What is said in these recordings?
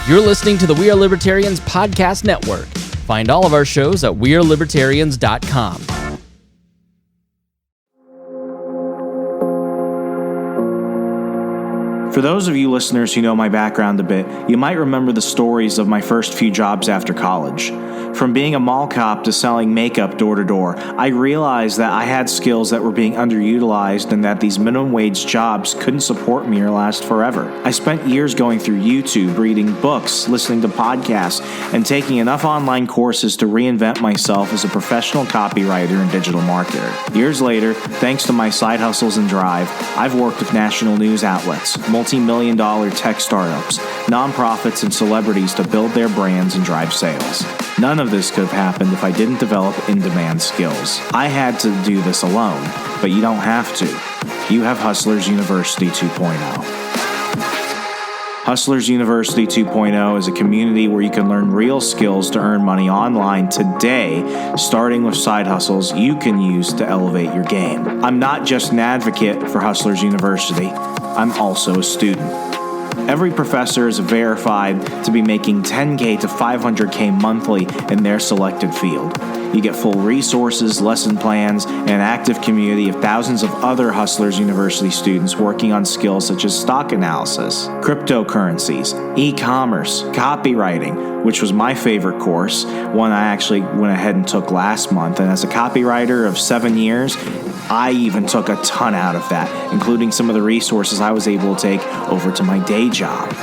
You're listening to the We Are Libertarians podcast network. Find all of our shows at wearelibertarians.com. For those of you listeners who know my background a bit, you might remember the stories of my first few jobs after college. From being a mall cop to selling makeup door to door, I realized that I had skills that were being underutilized and that these minimum wage jobs couldn't support me or last forever. I spent years going through YouTube, reading books, listening to podcasts, and taking enough online courses to reinvent myself as a professional copywriter and digital marketer. Years later, thanks to my side hustles and drive, I've worked with national news outlets, multi-million-dollar tech startups, nonprofits, and celebrities to build their brands and drive sales. None of this could have happened if I didn't develop in-demand skills. I had to do this alone, but you don't have to. You have Hustlers University 2.0. Hustlers University 2.0 is a community where you can learn real skills to earn money online today, starting with side hustles you can use to elevate your game. I'm not just an advocate for Hustlers University, I'm also a student. Every professor is verified to be making $10K to $500K monthly in their selected field. You get full resources, lesson plans, and an active community of thousands of other Hustlers University students working on skills such as stock analysis, cryptocurrencies, e-commerce, copywriting, which was my favorite course, one I actually went ahead and took last month. And as a copywriter of 7 years, I even took a ton out of that, including some of the resources I was able to take over to my day job.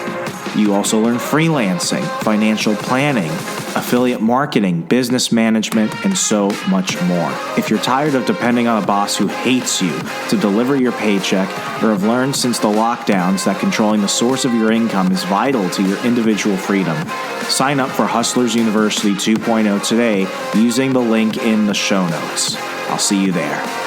You also learn freelancing, financial planning, affiliate marketing, business management, and so much more. If you're tired of depending on a boss who hates you to deliver your paycheck, or have learned since the lockdowns that controlling the source of your income is vital to your individual freedom, sign up for Hustlers University 2.0 today using the link in the show notes. I'll see you there.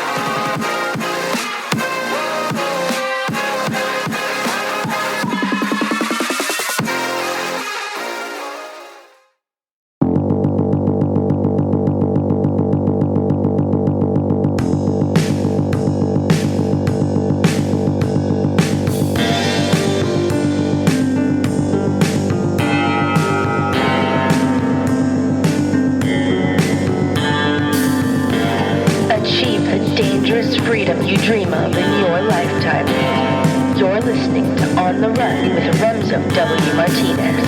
Freedom you dream of in your lifetime. You're listening to On the Run with Runzo W. Martinez.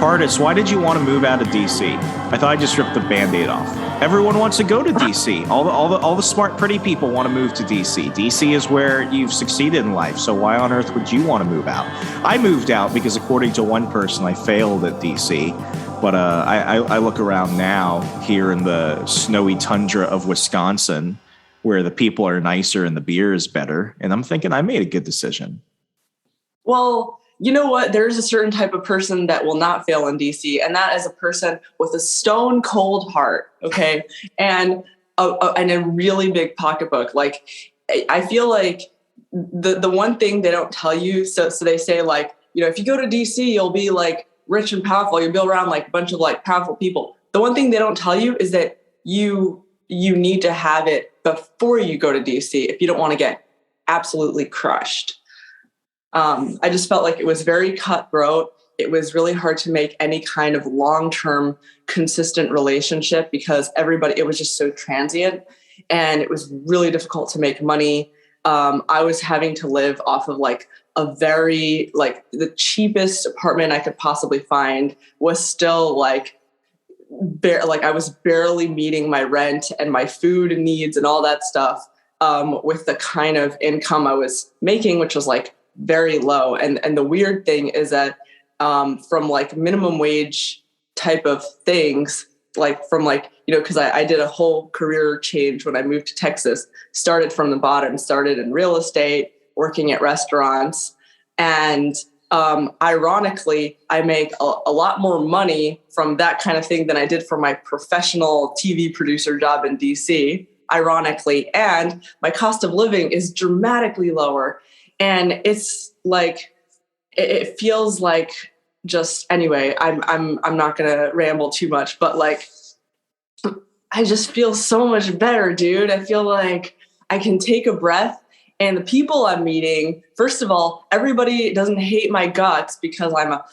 Pardes, why did you want to move out of DC? I thought I just ripped the Band-Aid off. Everyone wants to go to DC. All the smart, pretty people want to move to DC. DC is where you've succeeded in life, so why on earth would you want to move out? I moved out because according to one person, I failed at DC. But I look around now here in the snowy tundra of Wisconsin where the people are nicer and the beer is better. And I'm thinking I made a good decision. Well, you know what? There's a certain type of person that will not fail in DC. And that is a person with a stone cold heart. Okay. And a really big pocketbook. Like, I feel like the one thing they don't tell you. So they say, like, you know, if you go to DC, you'll be like rich and powerful. You'll be around like a bunch of like powerful people. The one thing they don't tell you is that you need to have it before you go to DC if you don't want to get absolutely crushed. I just felt like it was very cutthroat. It was really hard to make any kind of long-term consistent relationship because it was just so transient, and it was really difficult to make money. I was having to live off of like a very, like, the cheapest apartment I could possibly find was still like I was barely meeting my rent and my food needs and all that stuff with the kind of income I was making, which was like very low. And the weird thing is that from like minimum wage type of things, like from like, you know, because I did a whole career change when I moved to Texas, started from the bottom, started in real estate, working at restaurants. And ironically, I make a lot more money from that kind of thing than I did for my professional TV producer job in DC, ironically. And my cost of living is dramatically lower. And it's like, it feels like just, anyway, I'm not going to ramble too much, but like, I just feel so much better, dude. I feel like I can take a breath And the people I'm meeting, first of all, everybody doesn't hate my guts because I'm a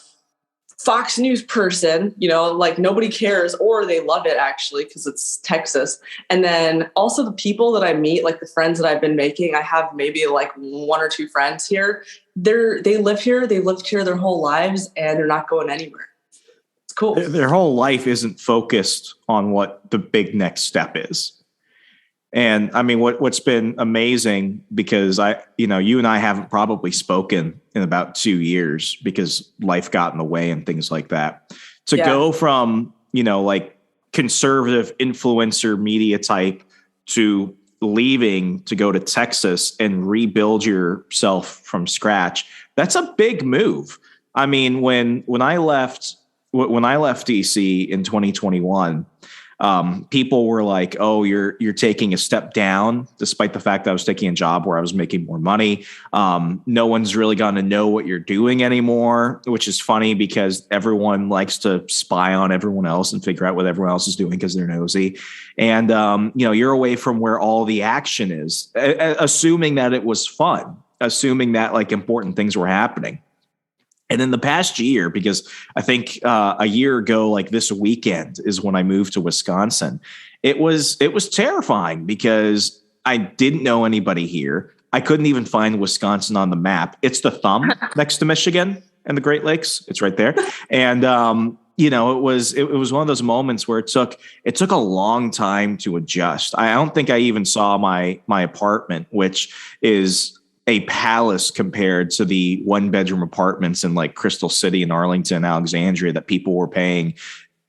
Fox News person, like nobody cares, or they love it actually because it's Texas. And then also the people that I meet, like the friends that I've been making, I have maybe like 1 or 2 friends here. They live here. They've lived here their whole lives and they're not going anywhere. It's cool. Their whole life isn't focused on what the big next step is. And I mean, what's been amazing, because you and I haven't probably spoken in about 2 years because life got in the way and things like that. To go from, like conservative influencer media type to leaving to go to Texas and rebuild yourself from scratch, that's a big move. I mean, when I left DC in 2021, people were like, "Oh, you're taking a step down," despite the fact that I was taking a job where I was making more money. No one's really going to know what you're doing anymore, which is funny because everyone likes to spy on everyone else and figure out what everyone else is doing because they're nosy. And you're away from where all the action is, assuming that it was fun, assuming that like important things were happening. And in the past year, because I think a year ago, like this weekend is when I moved to Wisconsin, it was terrifying because I didn't know anybody here. I couldn't even find Wisconsin on the map. It's the thumb next to Michigan and the Great Lakes. It's right there. And, it was one of those moments where it took a long time to adjust. I don't think I even saw my apartment, which is a palace compared to the 1-bedroom apartments in like Crystal City and Arlington, Alexandria that people were paying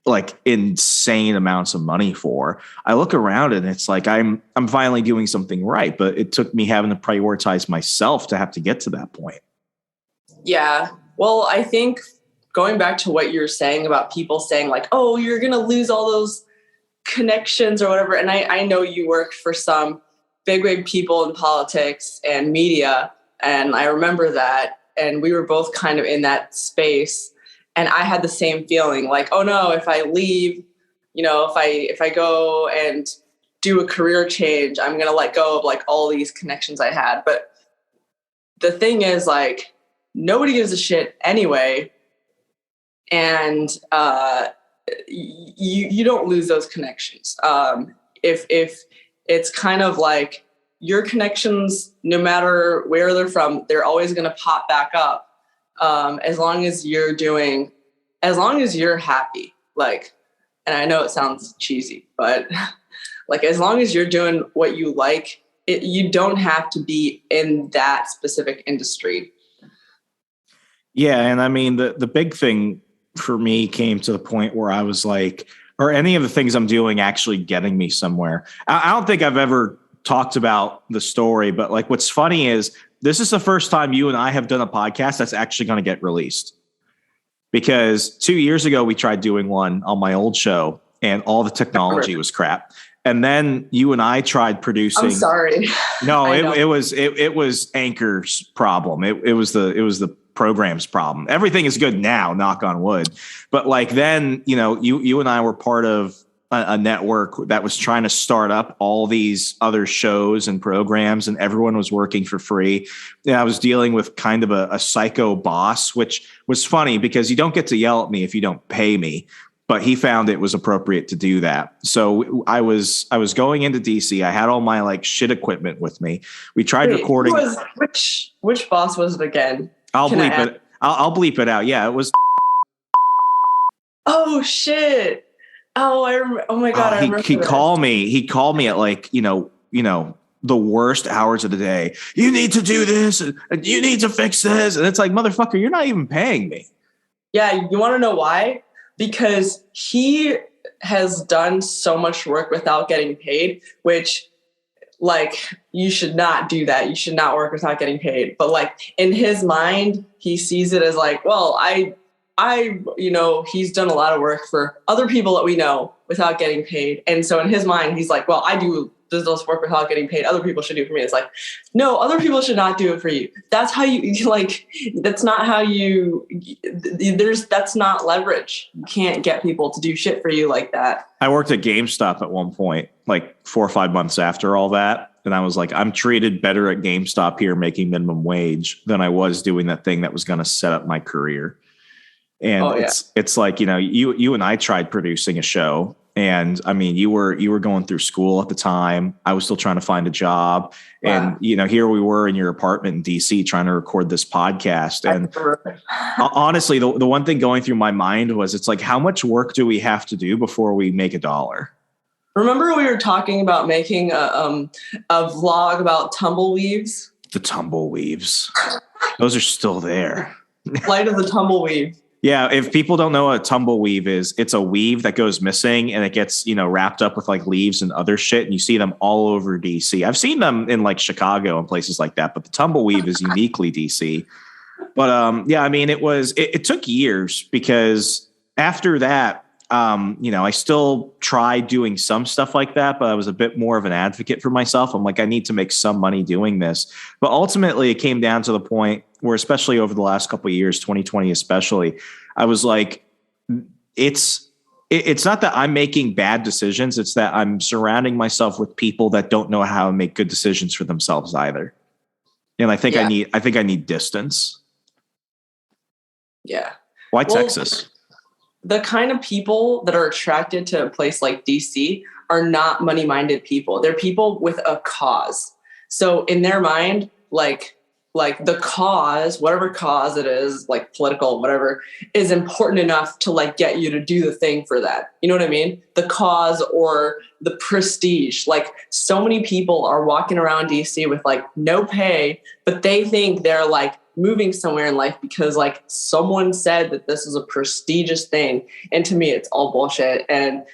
like insane amounts of money for. I look around and it's like I'm finally doing something right, but it took me having to prioritize myself to have to get to that point. Yeah. Well, I think going back to what you're saying about people saying like, "Oh, you're going to lose all those connections or whatever." And I know you worked for some big people in politics and media. And I remember that. And we were both kind of in that space. And I had the same feeling like, oh no, if I leave, if I go and do a career change, I'm going to let go of like all these connections I had. But the thing is like, nobody gives a shit anyway. And you don't lose those connections. If it's kind of like your connections, no matter where they're from, they're always going to pop back up. As long as you're happy, like, and I know it sounds cheesy, but like, as long as you're doing what you like, you don't have to be in that specific industry. Yeah. And I mean, the big thing for me came to the point where I was like, are any of the things I'm doing actually getting me somewhere? I don't think I've ever talked about the story, but like what's funny is this is the first time you and I have done a podcast that's actually going to get released. Because 2 years ago, we tried doing one on my old show and all the technology was crap. And then you and I tried producing. I'm sorry. No, it was Anchor's problem. It was the program's problem. Everything is good now, knock on wood. But like then, you and I were part of a network that was trying to start up all these other shows and programs, and everyone was working for free. And I was dealing with kind of a psycho boss, which was funny because you don't get to yell at me if you don't pay me. But he found it was appropriate to do that. So I was going into DC. I had all my like shit equipment with me. We tried recording. Which boss was it again? I'll bleep it out. Yeah, it was. Oh shit! Oh, I remember. Oh my god! He called me. He called me at like the worst hours of the day. You need to do this, and you need to fix this, and it's like, motherfucker, you're not even paying me. Yeah, you want to know why? Because he has done so much work without getting paid, which, like, you should not do that. You should not work without getting paid. But like in his mind, he sees it as like, well, he's done a lot of work for other people that we know without getting paid. And so in his mind, he's like, well, I do this work without getting paid. Other people should do it for me. It's like, no, other people should not do it for you. That's how you like, that's not how that's not leverage. You can't get people to do shit for you like that. I worked at GameStop at one point, like 4 or 5 months after all that. and I was like, I'm treated better at GameStop here making minimum wage than I was doing that thing that was going to set up my career. And it's like, you and I tried producing a show, and I mean, you were going through school at the time. I was still trying to find a job. Wow. And, here we were in your apartment in DC trying to record this podcast. And honestly, the one thing going through my mind was, it's like, how much work do we have to do before we make $1? Remember we were talking about making a vlog about tumbleweaves? The tumbleweaves. Those are still there. Flight of the tumbleweave. Yeah, if people don't know what a tumbleweave is, it's a weave that goes missing and it gets, wrapped up with like leaves and other shit. And you see them all over DC. I've seen them in like Chicago and places like that, but the tumbleweave is uniquely DC. But I mean, it took years, because after that, I still tried doing some stuff like that, but I was a bit more of an advocate for myself. I'm like, I need to make some money doing this. But ultimately it came down to the point where, especially over the last couple of years, 2020 especially, I was like, it's not that I'm making bad decisions. It's that I'm surrounding myself with people that don't know how to make good decisions for themselves either. And I think I need distance. Yeah. Why Texas? The kind of people that are attracted to a place like DC are not money-minded people. They're people with a cause. So in their mind, like the cause, whatever cause it is, like political, whatever, is important enough to like get you to do the thing for that. You know what I mean? The cause or the prestige. Like, so many people are walking around DC with like no pay, but they think they're like moving somewhere in life because like someone said that this is a prestigious thing. And to me, it's all bullshit. And,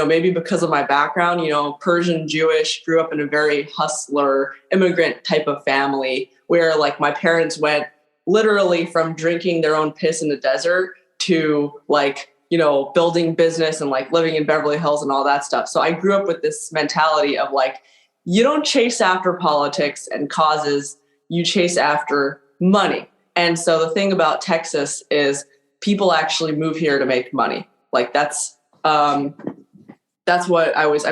maybe because of my background, Persian Jewish, grew up in a very hustler immigrant type of family where like my parents went literally from drinking their own piss in the desert to like, building business and like living in Beverly Hills and all that stuff. So I grew up with this mentality of like, you don't chase after politics and causes, you chase after money. And so the thing about Texas is people actually move here to make money. Like that's what I was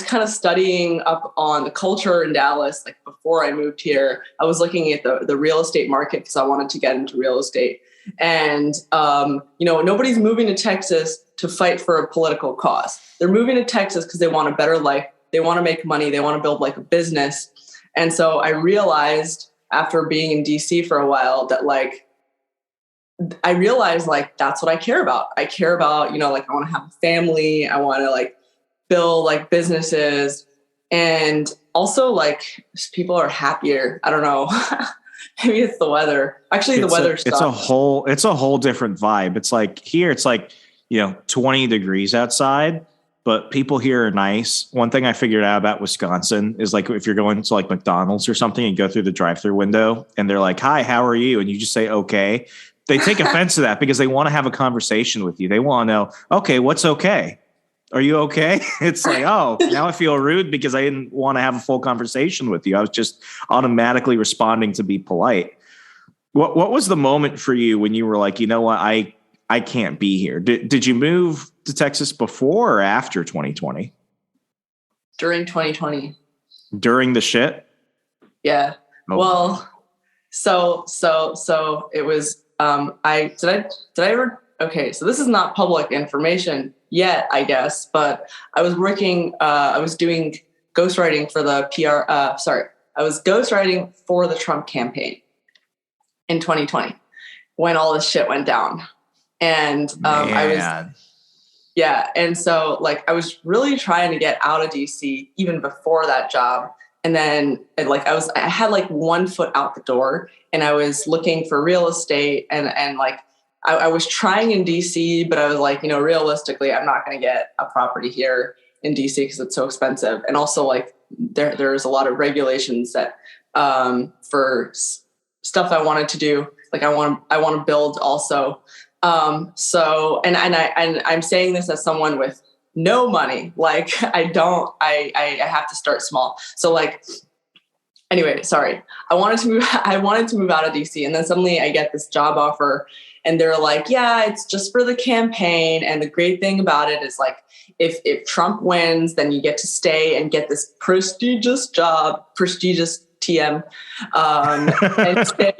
kind of studying up on the culture in Dallas. Like before I moved here, I was looking at the real estate market because I wanted to get into real estate. And, nobody's moving to Texas to fight for a political cause. They're moving to Texas because they want a better life. They want to make money. They want to build like a business. And so I realized after being in DC for a while that like, that's what I care about. I care about, like I want to have a family. I want to like build like businesses, and also like people are happier. I don't know. Maybe it's the weather. Actually, the weather sucks. It's a whole different vibe. It's like here, it's like, 20 degrees outside, but people here are nice. One thing I figured out about Wisconsin is like, if you're going to like McDonald's or something and go through the drive-through window and they're like, "Hi, how are you?" And you just say, "Okay." They take offense to that because they want to have a conversation with you. They want to know, okay, what's okay? Are you okay? It's like, oh, now I feel rude because I didn't want to have a full conversation with you. I was just automatically responding to be polite. What was the moment for you when you were like, you know what, I can't be here? Did you move to Texas before or after 2020? During 2020. During the shit? Yeah. Oh. Well, so it was, so this is not public information yet, I guess, but I was doing ghostwriting for the I was ghostwriting for the Trump campaign in 2020 when all this shit went down. And and so like I was really trying to get out of DC even before that job. And then I had like one foot out the door, and I was looking for real estate and like I was trying in DC, but I was like, realistically, I'm not going to get a property here in DC because it's so expensive. And also like there's a lot of regulations that for stuff I wanted to do. Like I want to build also. So I'm saying this as someone with no money. Like I have to start small. So like Anyway, sorry. I wanted to move out of DC, and then suddenly I get this job offer, and they're like, yeah, it's just for the campaign. And the great thing about it is like, if Trump wins, then you get to stay and get this prestigious job, prestigious TM, and stay.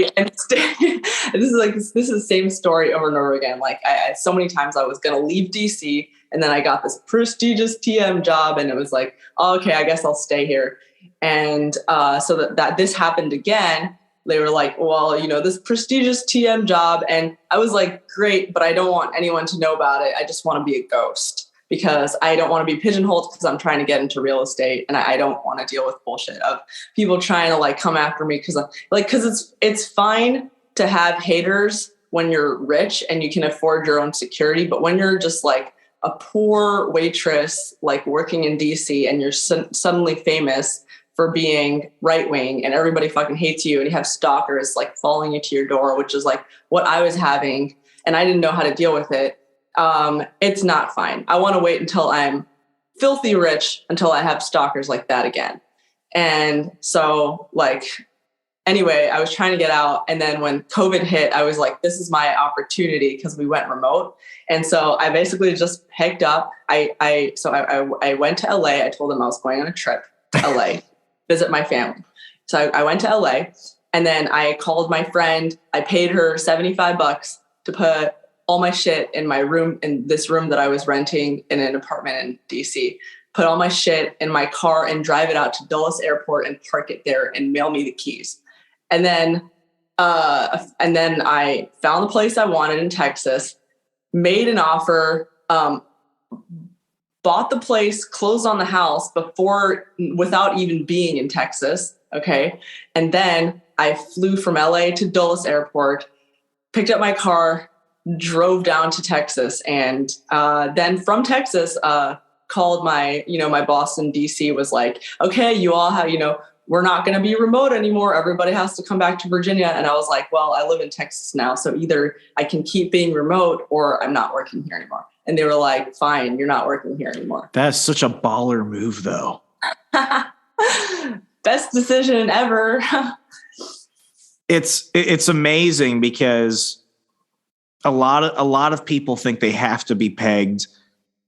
And this is the same story over and over again. Like so many times I was going to leave DC, and then I got this prestigious TM job, and it was like, oh, okay, I guess I'll stay here. And so that this happened again. They were like, well, this prestigious TM job. And I was like, great, but I don't want anyone to know about it. I just want to be a ghost because I don't want to be pigeonholed because I'm trying to get into real estate. And I don't want to deal with bullshit of people trying to like come after me because it's fine to have haters when you're rich and you can afford your own security. But when you're just like a poor waitress, like working in DC, and you're suddenly famous for being right-wing and everybody fucking hates you and you have stalkers like following you to your door, which is like what I was having, and I didn't know how to deal with it. It's not fine. I want to wait until I'm filthy rich until I have stalkers like that again. And so like, anyway, I was trying to get out. And then when COVID hit, I was like, this is my opportunity because we went remote. And so I basically just picked up, I went to LA. I told them I was going on a trip to LA. Visit my family. So I went to LA, and then I called my friend. I paid her $75 to put all my shit in my room, in this room that I was renting in an apartment in DC, put all my shit in my car and drive it out to Dulles Airport and park it there and mail me the keys. And then I found the place I wanted in Texas, made an offer, bought the place, closed on the house without even being in Texas. Okay. And then I flew from LA to Dulles Airport, picked up my car, drove down to Texas. And then from Texas, called my boss in DC, was like, okay, you all have, we're not going to be remote anymore. Everybody has to come back to Virginia. And I was like, well, I live in Texas now. So either I can keep being remote or I'm not working here anymore. And they were like, fine, you're not working here anymore. That's such a baller move, though. Best decision ever. It's amazing because a lot of people think they have to be pegged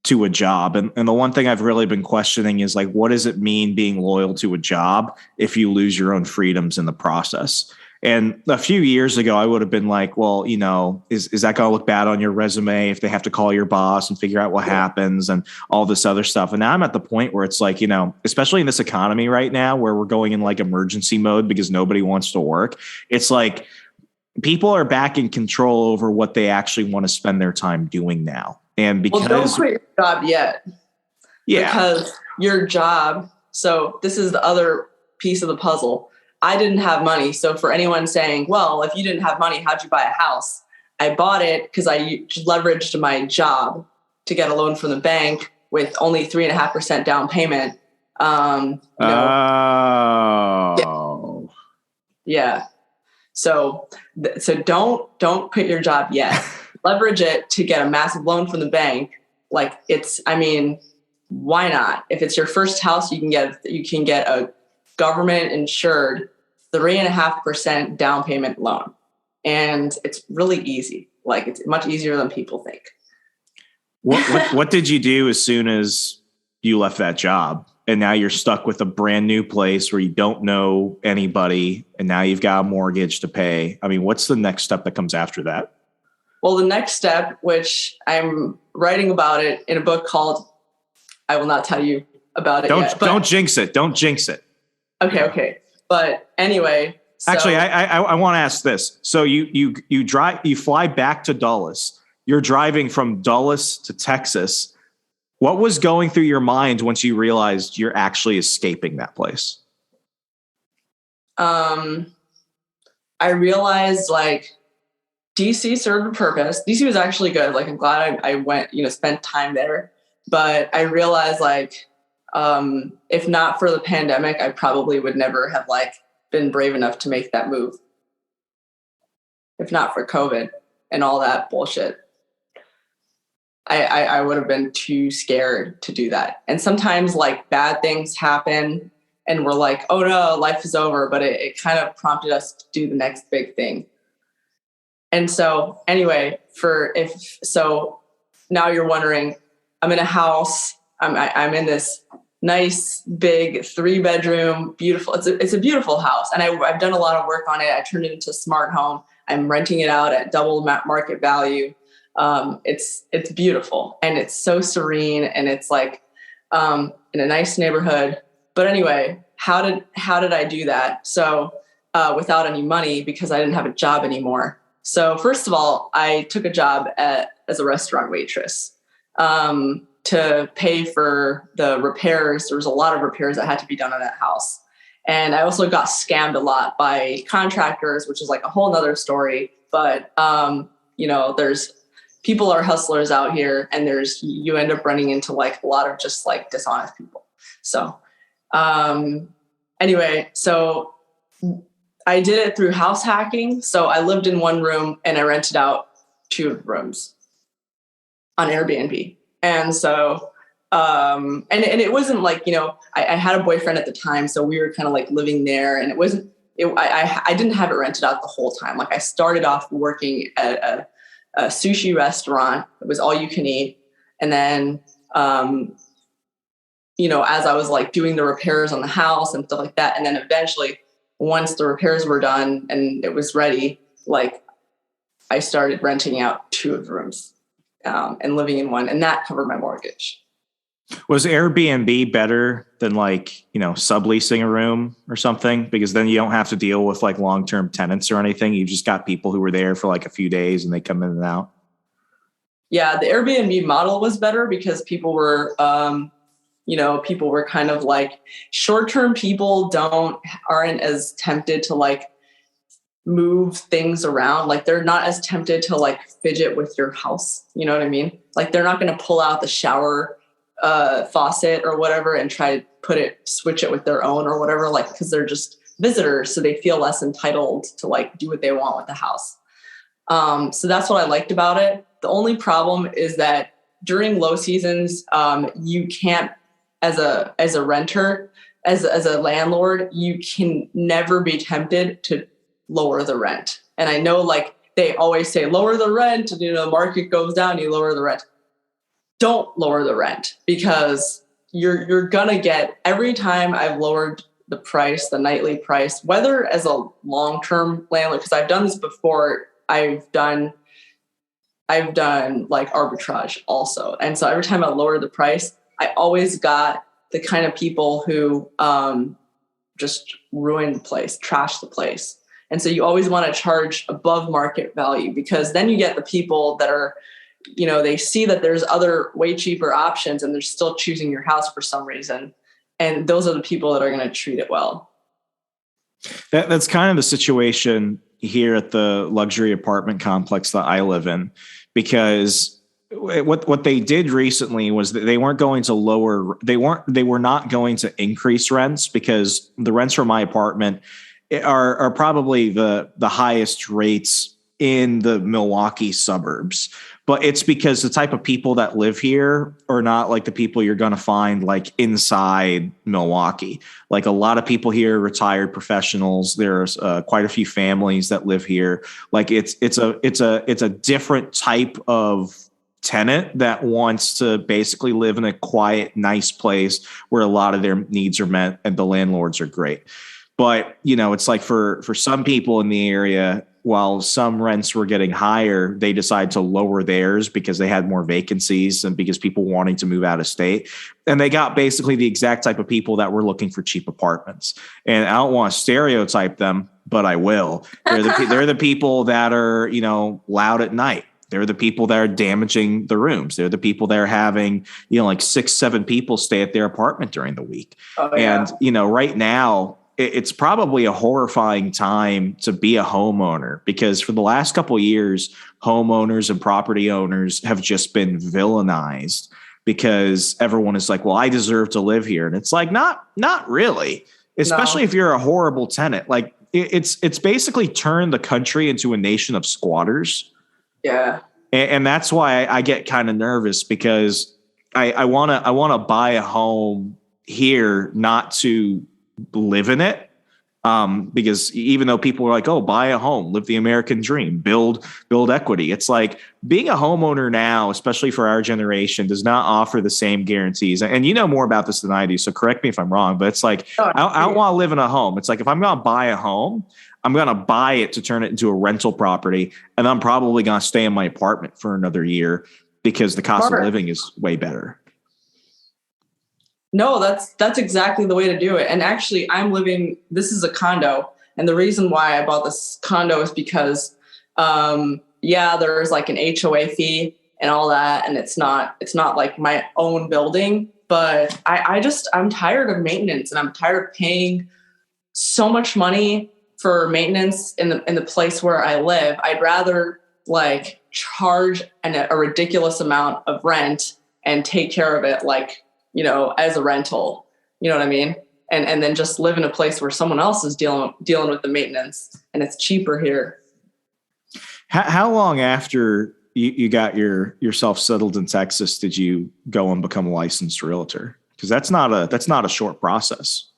to a job. And the one thing I've really been questioning is like, what does it mean being loyal to a job if you lose your own freedoms in the process? And a few years ago, I would have been like, well, is that going to look bad on your resume if they have to call your boss and figure out what happens and all this other stuff? And now I'm at the point where it's like, especially in this economy right now where we're going in like emergency mode because nobody wants to work. It's like people are back in control over what they actually want to spend their time doing now. And because don't quit your job yet. Yeah. Because your job. So this is the other piece of the puzzle. I didn't have money. So for anyone saying, well, if you didn't have money, how'd you buy a house? I bought it because I leveraged my job to get a loan from the bank with only 3.5% down payment. Yeah. So don't quit your job yet. Leverage it to get a massive loan from the bank. Like why not? If it's your first house, you can get a government insured 3.5% down payment loan. And it's really easy. Like it's much easier than people think. What did you do as soon as you left that job? And now you're stuck with a brand new place where you don't know anybody. And now you've got a mortgage to pay. I mean, what's the next step that comes after that? Well, the next step, which I'm writing about it in a book called, I will not tell you about it yet. Don't jinx it. Don't jinx it. Okay. But anyway. Actually, I want to ask this. So you fly back to Dulles. You're driving from Dulles to Texas. What was going through your mind once you realized you're actually escaping that place? I realized like DC served a purpose. DC was actually good. Like I'm glad I went, spent time there. But I realized like, if not for the pandemic, I probably would never have like been brave enough to make that move. If not for COVID and all that bullshit, I would have been too scared to do that. And sometimes like bad things happen and we're like, oh no, life is over. But it kind of prompted us to do the next big thing. And so anyway, so now you're wondering, I'm in a house. I'm in this nice big 3-bedroom, beautiful. It's a beautiful house, and I've done a lot of work on it. I turned it into a smart home. I'm renting it out at double market value. It's beautiful, and it's so serene, and it's like in a nice neighborhood. But anyway, how did I do that? So without any money, because I didn't have a job anymore. So first of all, I took a job as a restaurant waitress to pay for the repairs. There was a lot of repairs that had to be done on that house. And I also got scammed a lot by contractors, which is like a whole nother story. But, there's people are hustlers out here, and you end up running into like a lot of just like dishonest people. So anyway, so I did it through house hacking. So I lived in one room and I rented out 2 rooms on Airbnb. And so, and it wasn't like, I had a boyfriend at the time, so we were kind of like living there, and I didn't have it rented out the whole time. Like I started off working at a sushi restaurant. It was all you can eat. And then, as I was like doing the repairs on the house and stuff like that. And then eventually once the repairs were done and it was ready, like I started renting out 2 of the rooms. And living in one, and that covered my mortgage. Was Airbnb better than subleasing a room or something? Because then you don't have to deal with like long-term tenants or anything. You just got people who were there for like a few days and they come in and out. Yeah, the Airbnb model was better because people were, people were kind of like short-term people aren't as tempted to like move things around. Like they're not as tempted to like fidget with your house. You know what I mean? Like they're not going to pull out the shower faucet or whatever and try to switch it with their own or whatever, like, because they're just visitors. So they feel less entitled to like do what they want with the house. So that's what I liked about it. The only problem is that during low seasons, you can't, as a renter, as a landlord, you can never be tempted to lower the rent. And I know like they always say, lower the rent, and the market goes down, you lower the rent. Don't lower the rent, because you're gonna get, every time I've lowered the price, the nightly price, whether as a long-term landlord, because I've done this before, I've done like arbitrage also. And so every time I lower the price, I always got the kind of people who just ruin the place, trash the place. And so you always want to charge above market value, because then you get the people that are, they see that there's other way cheaper options and they're still choosing your house for some reason. And those are the people that are going to treat it well. That's kind of the situation here at the luxury apartment complex that I live in, because what they did recently was that they were not going to increase rents, because the rents for my apartment are probably the highest rates in the Milwaukee suburbs. But it's because the type of people that live here are not like the people you're going to find like inside Milwaukee. Like a lot of people here, retired professionals. There's quite a few families that live here. Like it's a different type of tenant that wants to basically live in a quiet, nice place where a lot of their needs are met and the landlords are great. But, it's like for some people in the area, while some rents were getting higher, they decided to lower theirs because they had more vacancies and because people wanting to move out of state. And they got basically the exact type of people that were looking for cheap apartments. And I don't want to stereotype them, but I will. They're the people that are, loud at night. They're the people that are damaging the rooms. They're the people that are having, like 6-7 people stay at their apartment during the week. Oh, yeah. And, right now, it's probably a horrifying time to be a homeowner, because for the last couple of years, homeowners and property owners have just been villainized, because everyone is like, well, I deserve to live here. And it's like, not really, especially if you're a horrible tenant. Like it's basically turned the country into a nation of squatters. Yeah. And that's why I get kind of nervous, because I want to buy a home here, not to live in it. Because even though people are like, oh, buy a home, live the American dream, build equity. It's like being a homeowner now, especially for our generation, does not offer the same guarantees. And you know more about this than I do, so correct me if I'm wrong, but it's like, I don't want to live in a home. It's like, if I'm going to buy a home, I'm going to buy it to turn it into a rental property. And I'm probably going to stay in my apartment for another year because the cost of living is way better. No, that's exactly the way to do it. And actually, this is a condo. And the reason why I bought this condo is because, there's like an HOA fee and all that. And it's not like my own building, but I'm tired of maintenance, and I'm tired of paying so much money for maintenance in the place where I live. I'd rather like charge a ridiculous amount of rent and take care of it as a rental, you know what I mean? And then just live in a place where someone else is dealing with the maintenance, and it's cheaper here. How long after you got yourself settled in Texas did you go and become a licensed realtor? Because that's not a short process.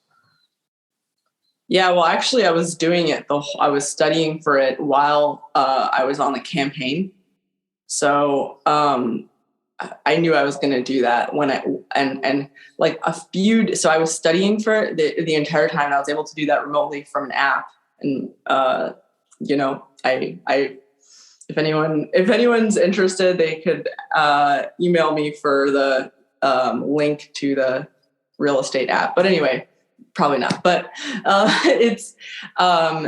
Yeah, well, actually, I was doing it. I was studying for it while I was on the campaign. So I knew I was going to do that so I was studying for it the entire time, and I was able to do that remotely from an app. And, if anyone's interested, they could email me for the link to the real estate app. But anyway, probably not. But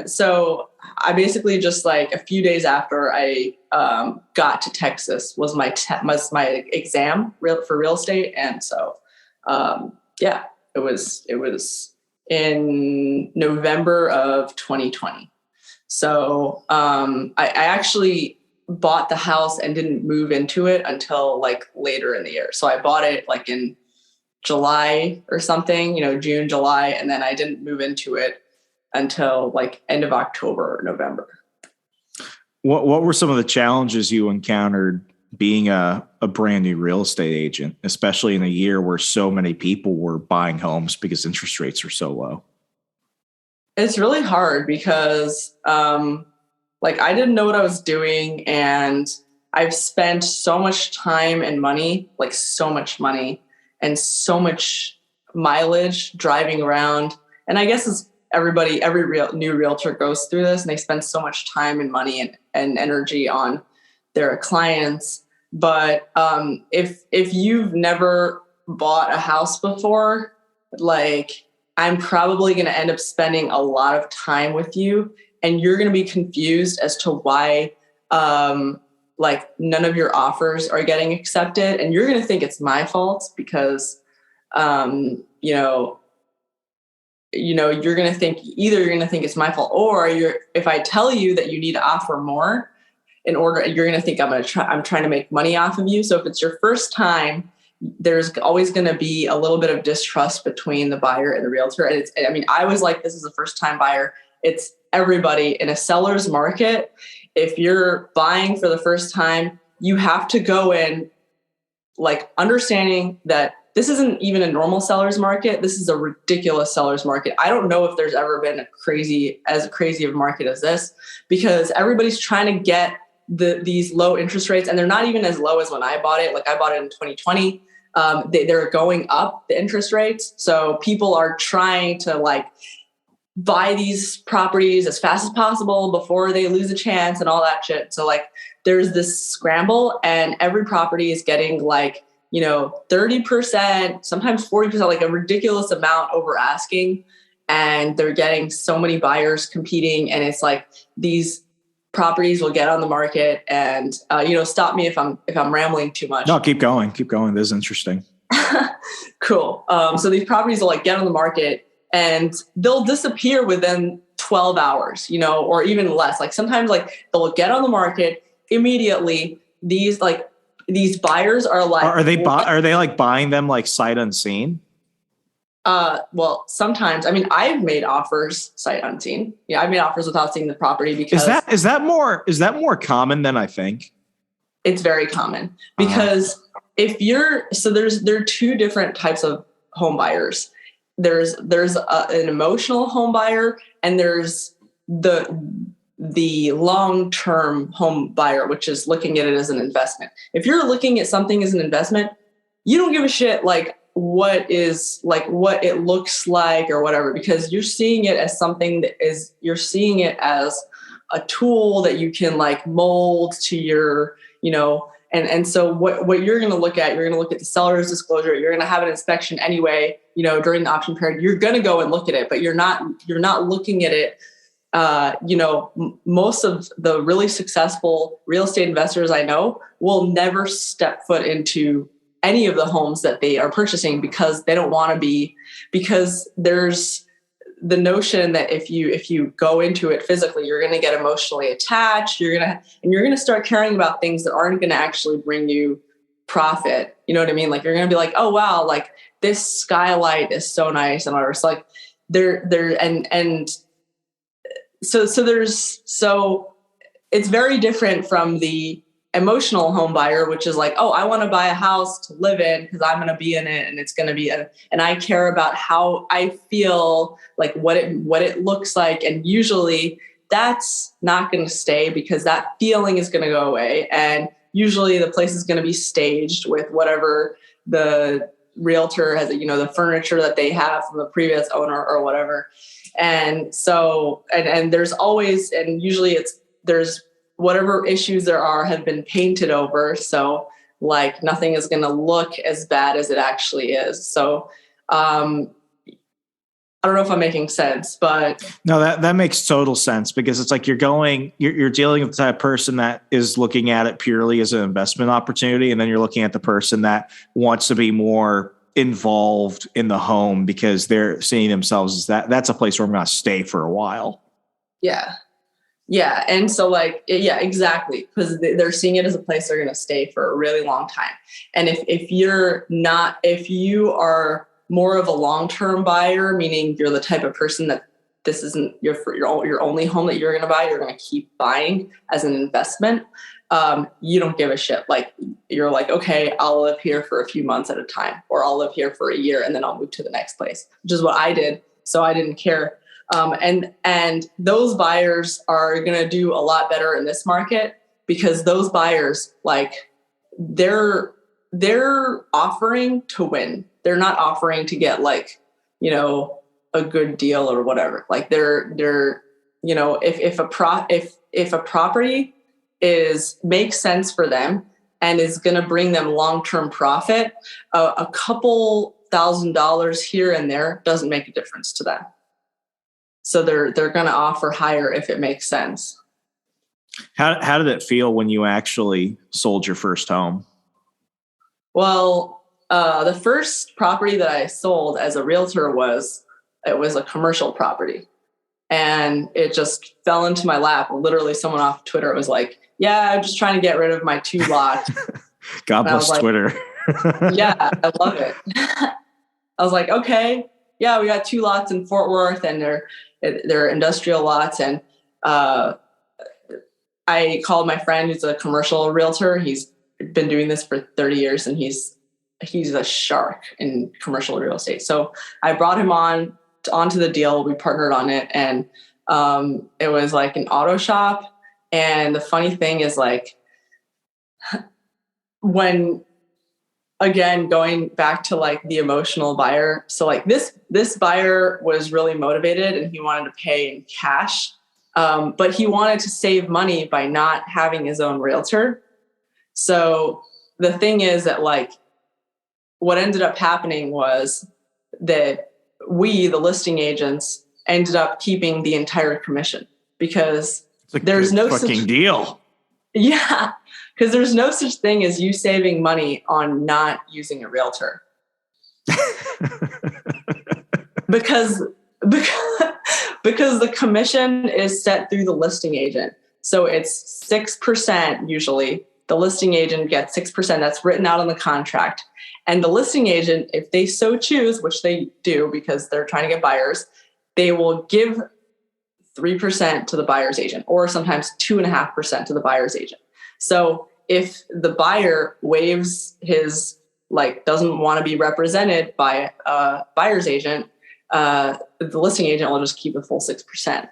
so I basically just like a few days after I got to Texas was my exam for real estate. And so, it was in November of 2020. So I actually bought the house and didn't move into it until like later in the year. So I bought it like in July or something, June, July. And then I didn't move into it until like end of October or November. What were some of the challenges you encountered being a brand new real estate agent, especially in a year where so many people were buying homes because interest rates are so low? It's really hard because I didn't know what I was doing, and I've spent so much time and money, like so much money and so much mileage driving around. And I guess it's every new realtor goes through this, and they spend so much time and money and energy on their clients. But if you've never bought a house before, I'm probably going to end up spending a lot of time with you, and you're going to be confused as to why none of your offers are getting accepted. And you're going to think it's my fault because, you're going to think it's my fault, or if I tell you that you need to offer more you're going to think I'm trying to make money off of you. So if it's your first time, there's always going to be a little bit of distrust between the buyer and the realtor. And I was like, this is a first time buyer. It's everybody in a seller's market. If you're buying for the first time, you have to go in understanding that this isn't even a normal seller's market. This is a ridiculous seller's market. I don't know if there's ever been as crazy of a market as this, because everybody's trying to get these low interest rates, and they're not even as low as when I bought it. I bought it in 2020. They're going up, the interest rates. So people are trying to buy these properties as fast as possible before they lose a chance and all that shit. So there's this scramble, and every property is getting 30%, sometimes 40%, a ridiculous amount over asking. And they're getting so many buyers competing. And it's these properties will get on the market, and stop me if I'm rambling too much. No, keep going. This is interesting. Cool. So these properties will get on the market, and they'll disappear within 12 hours, or even less. Sometimes they'll get on the market immediately. These buyers are are they buying them sight unseen? Well, sometimes, I've made offers sight unseen. Yeah, I've made offers without seeing the property because is that more common than I think? It's very common because there are two different types of home buyers. there's an emotional home buyer, and there's the long-term home buyer, which is looking at it as an investment. If you're looking at something as an investment, you don't give a shit like what it looks like or whatever, because you're seeing it as something you're seeing it as a tool that you can like mold to your, and so what you're going to look at, the seller's disclosure. You're going to have an inspection anyway, during the option period. You're going to go and look at it, but you're not looking at it. Most of the really successful real estate investors I know will never step foot into any of the homes that they are purchasing, because they don't want to be, because there's the notion that if you go into it physically, you're going to get emotionally attached. You're going to start caring about things that aren't going to actually bring you profit. You know what I mean? Like, you're going to be like, oh wow, like this skylight is so nice and whatever. So like so it's very different from the emotional home buyer, which is like, oh, I want to buy a house to live in because I'm going to be in it and it's going to be and I care about how I feel, like what it looks like. And usually that's not going to stay, because that feeling is going to go away. And usually the place is going to be staged with whatever the realtor has, the furniture that they have from the previous owner or whatever. And so, and there's always, and usually there's whatever issues there are have been painted over. So like nothing is going to look as bad as it actually is. So, I don't know if I'm making sense, but no, that makes total sense, because it's like you're dealing with the type of person that is looking at it purely as an investment opportunity. And then you're looking at the person that wants to be more involved in the home because they're seeing themselves as that's a place where I'm going to stay for a while. Yeah. Yeah. And so like, yeah, exactly. Because they're seeing it as a place they're going to stay for a really long time. And if you are more of a long-term buyer, meaning you're the type of person that this isn't your only home that you're going to buy, you're going to keep buying as an investment. You don't give a shit. Like, you're like, okay, I'll live here for a few months at a time, or I'll live here for a year and then I'll move to the next place, which is what I did. So I didn't care. And those buyers are going to do a lot better in this market, because those buyers, like, they're offering to win. They're not offering to get like, a good deal or whatever. Like they're if a property makes sense for them and is going to bring them long-term profit, a couple $1,000s here and there doesn't make a difference to them. So they're going to offer higher if it makes sense. How did it feel when you actually sold your first home? Well, the first property that I sold as a realtor was a commercial property, and it just fell into my lap. Literally, someone off Twitter was like, "Yeah, I'm just trying to get rid of my 2 lots." God bless Twitter. Yeah, I love it. I was like, okay, yeah, we got 2 lots in Fort Worth, and they're industrial lots. And I called my friend who's a commercial realtor. He's been doing this for 30 years, and he's a shark in commercial real estate. So I brought him onto the deal. We partnered on it, and it was like an auto shop. And the funny thing is, like, when, again, going back to like the emotional buyer. So like this buyer was really motivated and he wanted to pay in cash, but he wanted to save money by not having his own realtor. So the thing is that, like, what ended up happening was that we, the listing agents, ended up keeping the entire commission, because there's no fucking deal. Yeah. Because there's no such thing as you saving money on not using a realtor. because the commission is set through the listing agent. So it's 6% usually. The listing agent gets 6%. That's written out on the contract. And the listing agent, if they so choose, which they do because they're trying to get buyers, they will give 3% to the buyer's agent, or sometimes 2.5% to the buyer's agent. So if the buyer waives his, like, doesn't want to be represented by a buyer's agent, the listing agent will just keep the full 6%.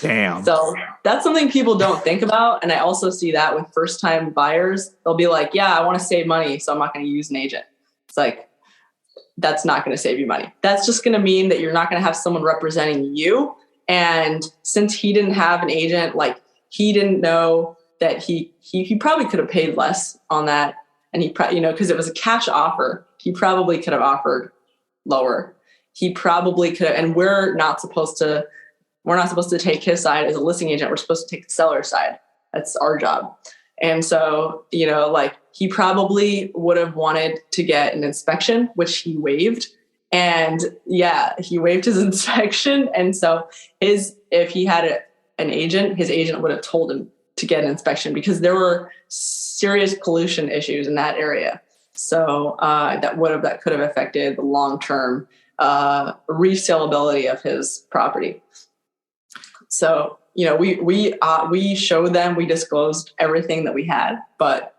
Damn. So that's something people don't think about. And I also see that with first-time buyers. They'll be like, yeah, I want to save money, so I'm not going to use an agent. It's like, that's not going to save you money. That's just going to mean that you're not going to have someone representing you. And since he didn't have an agent, like he didn't know that he probably could have paid less on that. And he probably, because it was a cash offer, he probably could have offered lower. He probably could have, and we're not supposed to take his side as a listing agent. We're supposed to take the seller's side. That's our job. And so, like he probably would have wanted to get an inspection, which he waived. And yeah, he waived his inspection. And so if he had an agent, his agent would have told him to get an inspection because there were serious pollution issues in that area. So that could have affected the long-term resaleability of his property. So, we showed them, we disclosed everything that we had, but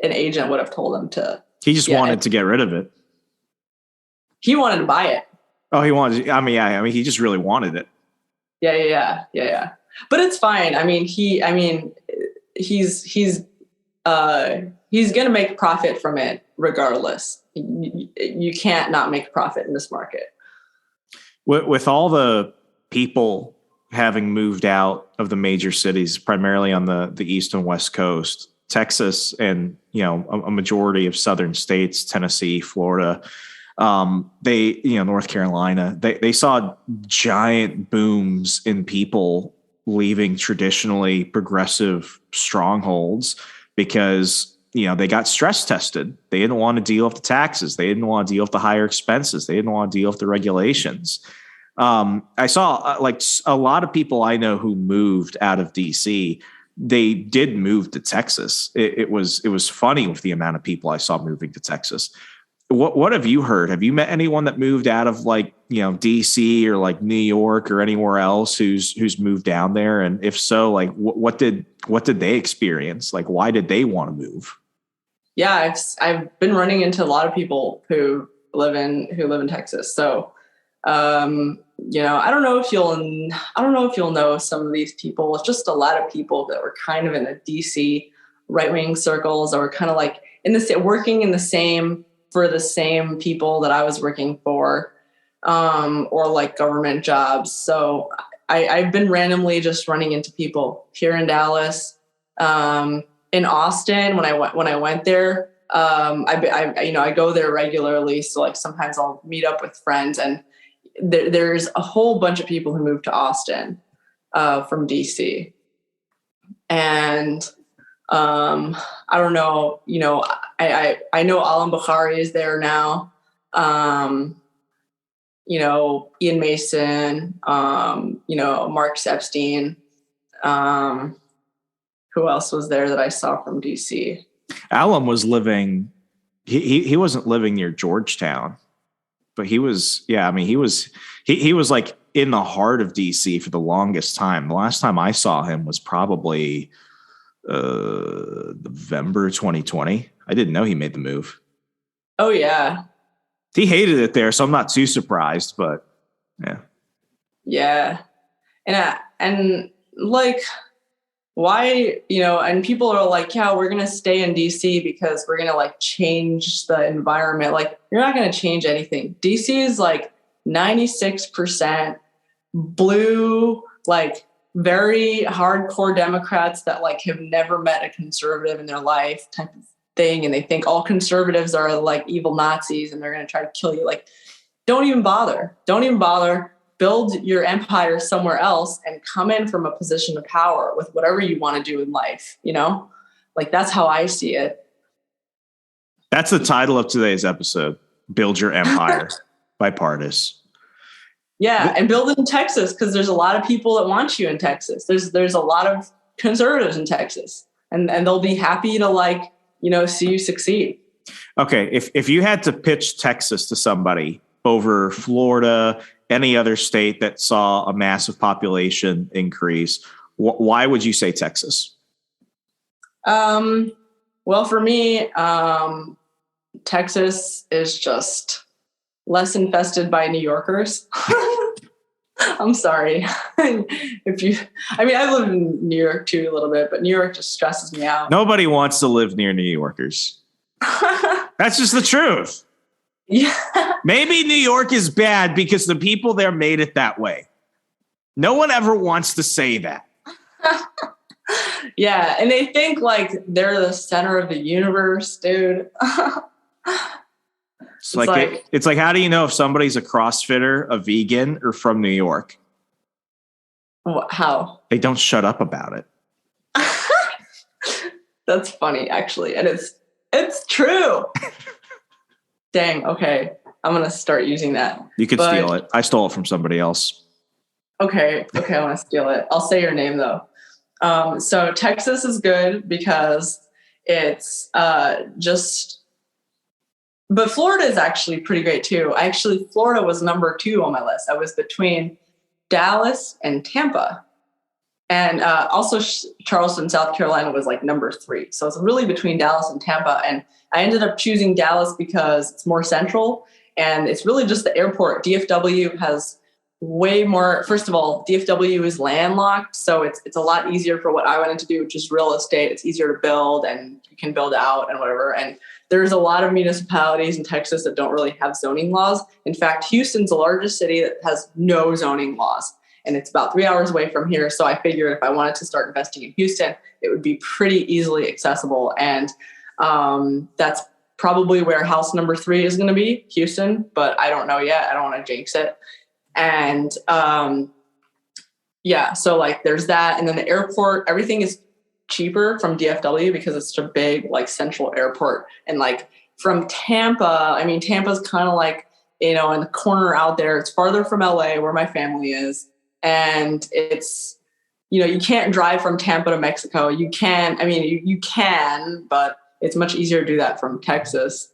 an agent would have told them to. He just wanted to get rid of it. He wanted to buy it. Oh, he wanted. He just really wanted it. Yeah. But it's fine. He's going to make profit from it regardless. You can't not make profit in this market. With all the people having moved out of the major cities, primarily on the East and West Coast, Texas, and a majority of southern states, Tennessee, Florida, North Carolina, they saw giant booms in people leaving traditionally progressive strongholds because they got stress tested. They didn't want to deal with the taxes. They didn't want to deal with the higher expenses. They didn't want to deal with the regulations. I saw a lot of people I know who moved out of DC. They did move to Texas. It was funny with the amount of people I saw moving to Texas. What have you heard? Have you met anyone that moved out of DC or New York or anywhere else who's moved down there? And if so, what did they experience? Why did they want to move? Yeah, I've been running into a lot of people who live in Texas. So, I don't know if you'll know some of these people. It's just a lot of people that were kind of in the DC right-wing circles that were kind of working for the same people that I was working for, or government jobs. So I've been randomly just running into people here in Dallas, in Austin. When I went there, I go there regularly. So sometimes I'll meet up with friends, and there's a whole bunch of people who moved to Austin from DC. And I don't know, I know Alan Bukhari is there now. Ian Mason, Mark Epstein. Who else was there that I saw from DC? Alan was living, he wasn't living near Georgetown, but he was in the heart of DC for the longest time. The last time I saw him was probably November 2020. I didn't know he made the move. Oh yeah. He hated it there, so I'm not too surprised, but yeah. Yeah. And why, and people are like, yeah, we're going to stay in DC because we're going to change the environment. You're not going to change anything. DC is 96% blue, very hardcore Democrats that have never met a conservative in their life type of thing. And they think all conservatives are evil Nazis and they're going to try to kill you. Don't even bother. Build your empire somewhere else and come in from a position of power with whatever you want to do in life. That's how I see it. That's the title of today's episode. Build Your Empire by Pardes. Yeah, and build it in Texas because there's a lot of people that want you in Texas. There's a lot of conservatives in Texas, and they'll be happy to see you succeed. Okay, if you had to pitch Texas to somebody over Florida, any other state that saw a massive population increase, why would you say Texas? Well, for me, Texas is just less infested by New Yorkers. I'm sorry. I live in New York too a little bit, but New York just stresses me out. Nobody wants to live near New Yorkers. That's just the truth. Yeah. Maybe New York is bad because the people there made it that way. No one ever wants to say that. Yeah, and they think like they're the center of the universe, dude. It's like, how do you know if somebody's a CrossFitter, a vegan, or from New York? How? They don't shut up about it. That's funny, actually, and it's true. Dang. Okay, I'm gonna start using that. You could steal it. I stole it from somebody else. Okay, I want to steal it. I'll say your name though. So Texas is good because it's but Florida is actually pretty great too. Florida was number 2 on my list. I was between Dallas and Tampa. And also Charleston, South Carolina was like number 3. So it's really between Dallas and Tampa. And I ended up choosing Dallas because it's more central. And it's really just the airport. DFW has way more. First of all, DFW is landlocked. So it's a lot easier for what I wanted to do, which is real estate. It's easier to build and you can build out and whatever. And there's a lot of municipalities in Texas that don't really have zoning laws. In fact, Houston's the largest city that has no zoning laws. And it's about 3 hours away from here. So I figured if I wanted to start investing in Houston, it would be pretty easily accessible. And that's probably where house number 3 is going to be, Houston. But I don't know yet. I don't want to jinx it. And so like there's that. And then the airport, everything is cheaper from DFW because it's such a big like central airport. And like from Tampa, Tampa's kind of like, in the corner out there. It's farther from LA where my family is. And it's, you can't drive from Tampa to Mexico. You can, you can, but it's much easier to do that from Texas.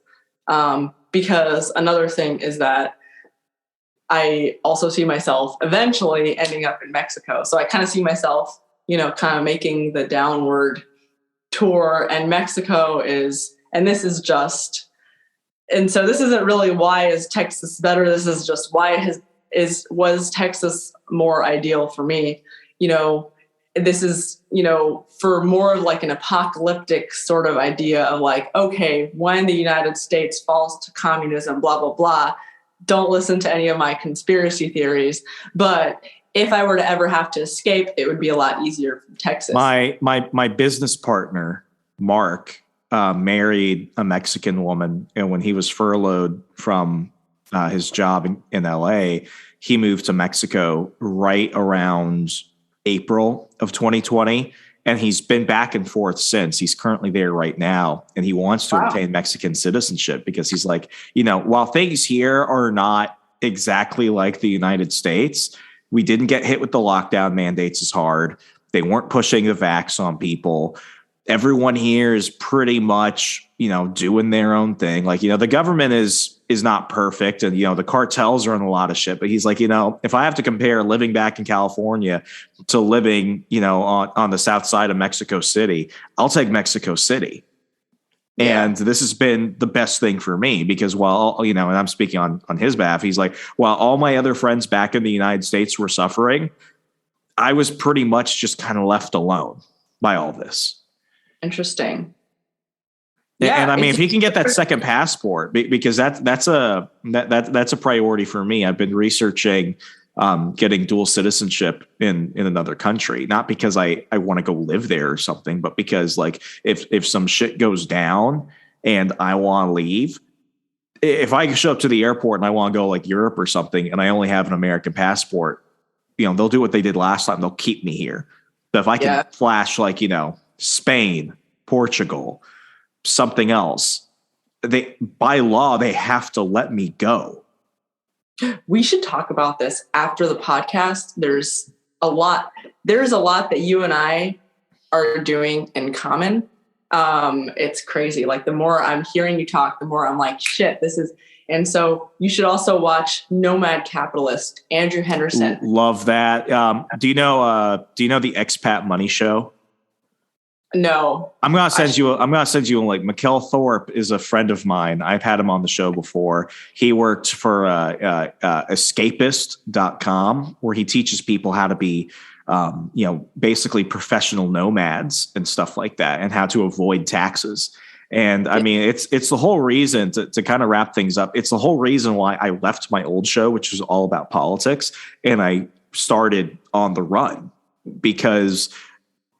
Because another thing is that I also see myself eventually ending up in Mexico. So I kind of see myself, kind of making the downward tour, and Mexico is, and this is just, and so this isn't really why is Texas better. This is just why was Texas more ideal for me. This is, for more of like an apocalyptic sort of idea of like, okay, when the United States falls to communism, blah, blah, blah, don't listen to any of my conspiracy theories. But if I were to ever have to escape, it would be a lot easier from Texas. My business partner, Mark, married a Mexican woman. And when he was furloughed from his job in LA, he moved to Mexico right around April of 2020. And he's been back and forth since. He's currently there right now. And he wants to obtain Mexican citizenship because he's like, while things here are not exactly like the United States, we didn't get hit with the lockdown mandates as hard. They weren't pushing the vax on people. Everyone here is pretty much, doing their own thing. Like, the government is not perfect. And, the cartels are in a lot of shit. But he's like, if I have to compare living back in California to living, on the south side of Mexico City, I'll take Mexico City. Yeah. And this has been the best thing for me because while, and I'm speaking on his behalf, he's like, while all my other friends back in the United States were suffering, I was pretty much just kind of left alone by all this. Interesting. Yeah, and if he can get that second passport, because that's a priority for me. I've been researching getting dual citizenship in another country, not because I want to go live there or something, but because like if some shit goes down and I want to leave, if I show up to the airport and I want to go like Europe or something and I only have an American passport, they'll do what they did last time. They'll keep me here. But if I can flash like, Spain, Portugal, something else, by law, they have to let me go. We should talk about this after the podcast. There's a lot that you and I are doing in common. It's crazy. Like the more I'm hearing you talk, the more I'm like, shit, this is. And so you should also watch Nomad Capitalist, Andrew Henderson. Love that. Do you know the Expat Money Show? No. I'm gonna send you. Like Mikkel Thorpe is a friend of mine. I've had him on the show before. He worked for escapist.com, where he teaches people how to be, basically professional nomads and stuff like that, and how to avoid taxes. And I mean, it's the whole reason to kind of wrap things up. It's the whole reason why I left my old show, which was all about politics, and I started On the Run, because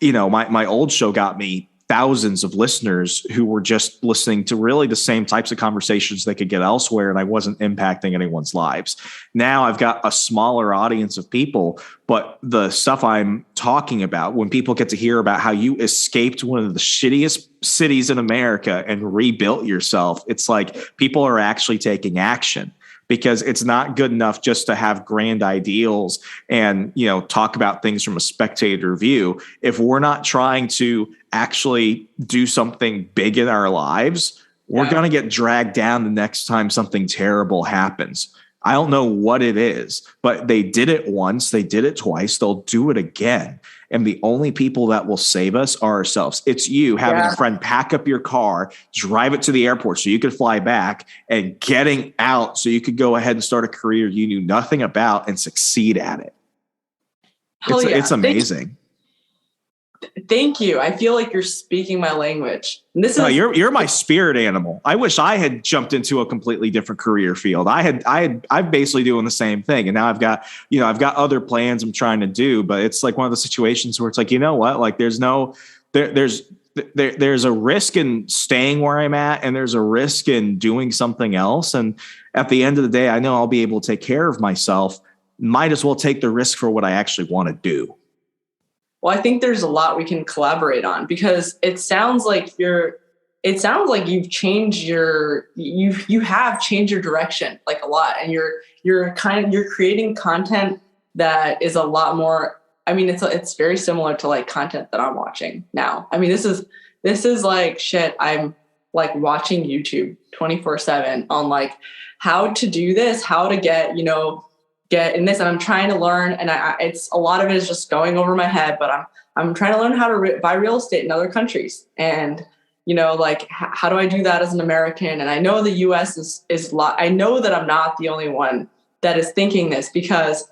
my old show got me thousands of listeners who were just listening to really the same types of conversations they could get elsewhere, and I wasn't impacting anyone's lives. Now I've got a smaller audience of people, but the stuff I'm talking about, when people get to hear about how you escaped one of the shittiest cities in America and rebuilt yourself, it's like people are actually taking action. Because it's not good enough just to have grand ideals and, talk about things from a spectator view. If we're not trying to actually do something big in our lives, we're going to get dragged down the next time something terrible happens. I don't know what it is, but they did it once, they did it twice, they'll do it again. And the only people that will save us are ourselves. It's you having a friend pack up your car, drive it to the airport so you could fly back, and getting out so you could go ahead and start a career you knew nothing about and succeed at it. It's amazing. Thank you. I feel like you're speaking my language. You're my spirit animal. I wish I had jumped into a completely different career field. I'm basically doing the same thing. And now I've got other plans I'm trying to do, but it's like one of the situations where it's like, like there's a risk in staying where I'm at, and there's a risk in doing something else. And at the end of the day, I know I'll be able to take care of myself. Might as well take the risk for what I actually want to do. Well, I think there's a lot we can collaborate on, because it sounds like you've changed you have changed your direction like a lot, and you're creating content that is a lot more. I mean, it's very similar to like content that I'm watching now. I mean, this is like shit. I'm like watching YouTube 24/7 on like how to do this, how to get in this, and I'm trying to learn, and it's a lot of it is just going over my head, but I'm trying to learn how to buy real estate in other countries, and like how do I do that as an American? And I know the U.S. is I know that I'm not the only one that is thinking this, because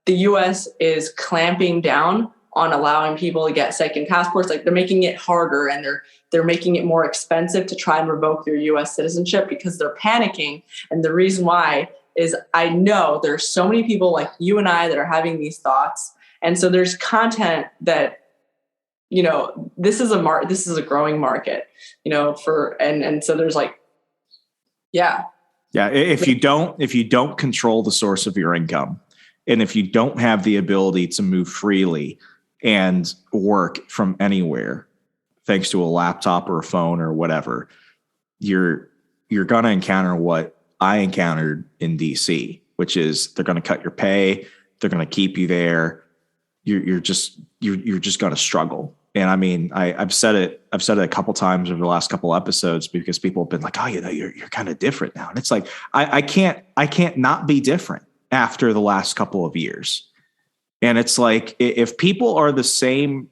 the U.S. is clamping down on allowing people to get second passports. Like they're making it harder, and they're making it more expensive to try and revoke your U.S. citizenship, because they're panicking. And the reason why is I know there's so many people like you and I that are having these thoughts. And so there's content that, this is a growing market, and so there's like, yeah. If you don't control the source of your income, and if you don't have the ability to move freely and work from anywhere, thanks to a laptop or a phone or whatever, you're going to encounter what I encountered in DC, which is they're going to cut your pay. They're going to keep you there. You're just going to struggle. And I mean, I've said it a couple times over the last couple episodes, because people have been like, oh, you're kind of different now. And it's like, I can't not be different after the last couple of years. And it's like, if people are the same,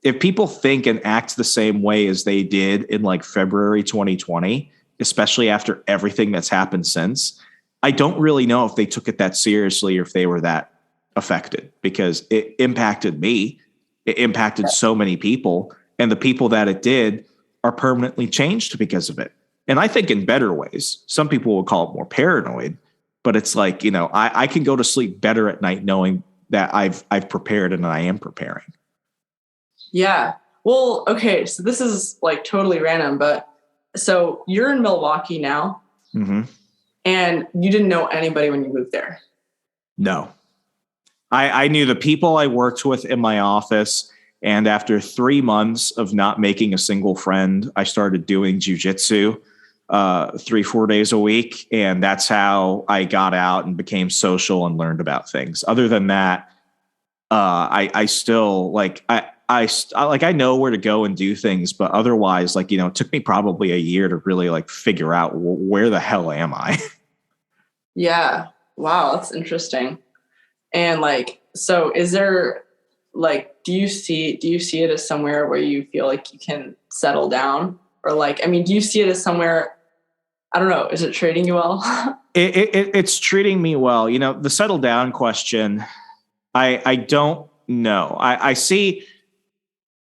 if people think and act the same way as they did in like February 2020, especially after everything that's happened since, I don't really know if they took it that seriously or if they were that affected, because it impacted me. It impacted so many people, and the people that it did are permanently changed because of it. And I think in better ways. Some people will call it more paranoid, but it's like, I can go to sleep better at night knowing that I've prepared and I am preparing. Yeah. Well, okay. So this is like totally random, but so you're in Milwaukee now, mm-hmm. and you didn't know anybody when you moved there. No, I knew the people I worked with in my office. And after 3 months of not making a single friend, I started doing jujitsu 3-4 days a week. And that's how I got out and became social and learned about things. Other than that, I still I know where to go and do things, but otherwise, it took me probably a year to really figure out where the hell am I? Yeah. Wow. That's interesting. And so is there, like, do you see it as somewhere where you feel like you can settle down? Or like, I mean, do you see it as somewhere, I don't know, is it treating you well? It's treating me well. You know, the settle down question, I don't know. I see,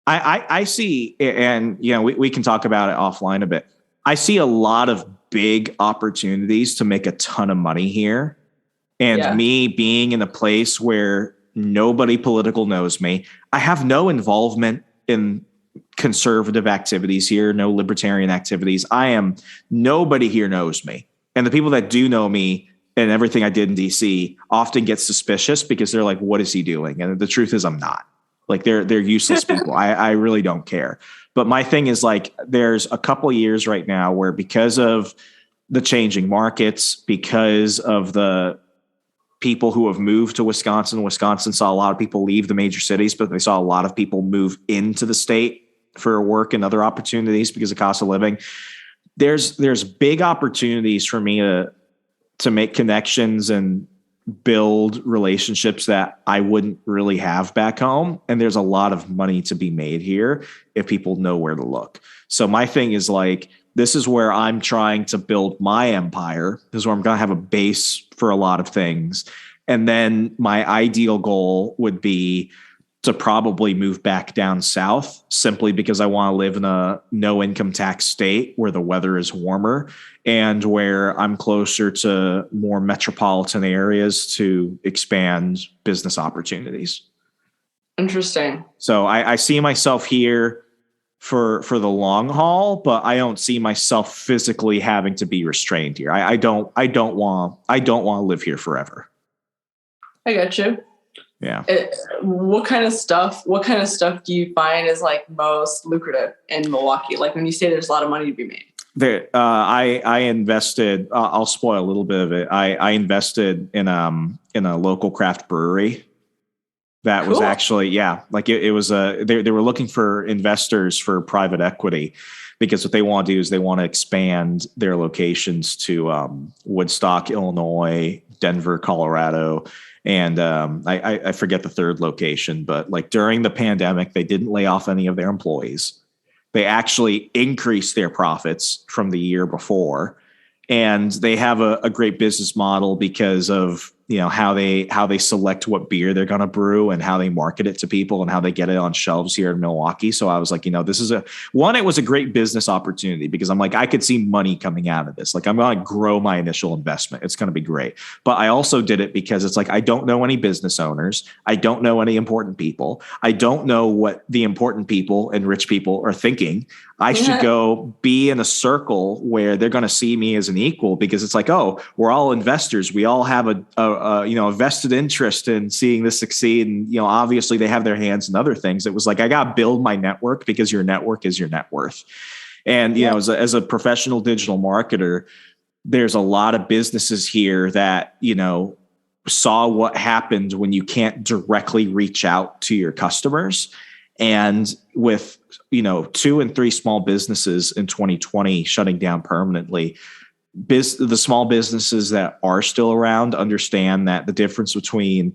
and you know, we can talk about it offline a bit. I see a lot of big opportunities to make a ton of money here. And me being in a place where nobody political knows me, I have no involvement in conservative activities here, no libertarian activities. Nobody here knows me. And the people that do know me and everything I did in DC often get suspicious because they're like, what is he doing? And the truth is I'm not. Like they're useless people. I really don't care. But my thing is like, there's a couple of years right now where because of the changing markets, because of the people who have moved to Wisconsin saw a lot of people leave the major cities, but they saw a lot of people move into the state for work and other opportunities because of cost of living. There's big opportunities for me to make connections and build relationships that I wouldn't really have back home. And there's a lot of money to be made here if people know where to look. So my thing is like, this is where I'm trying to build my empire. This is where I'm going to have a base for a lot of things. And then my ideal goal would be to probably move back down south simply because I want to live in a no income tax state where the weather is warmer and where I'm closer to more metropolitan areas to expand business opportunities. Interesting. So I see myself here for the long haul, but I don't see myself physically having to be restrained here. I don't want to live here forever. I got you. Yeah. What kind of stuff do you find is like most lucrative in Milwaukee? Like when you say there's a lot of money to be made. I invested, I'll spoil a little bit of it. I invested in a local craft brewery. That was actually, like it was they were looking for investors for private equity because what they want to do is they want to expand their locations to Woodstock, Illinois, Denver, Colorado. And I forget the third location, but like during the pandemic, they didn't lay off any of their employees. They actually increased their profits from the year before. And they have a great business model because of, you know, how they select what beer they're going to brew and how they market it to people and how they get it on shelves here in Milwaukee. So I was like, you know, this is it was a great business opportunity because I'm like, I could see money coming out of this. Like I'm going to grow my initial investment. It's going to be great. But I also did it because it's like, I don't know any business owners. I don't know any important people. I don't know what the important people and rich people are thinking. I should go be in a circle where they're going to see me as an equal because it's like, oh, we're all investors. We all have a vested interest in seeing this succeed. And, you know, obviously they have their hands in other things. It was like, I got to build my network because your network is your net worth. And, you know, as a professional digital marketer, there's a lot of businesses here that, you know, saw what happened when you can't directly reach out to your customers. And with, you know, 2 and 3 small businesses in 2020 shutting down permanently, the small businesses that are still around understand that the difference between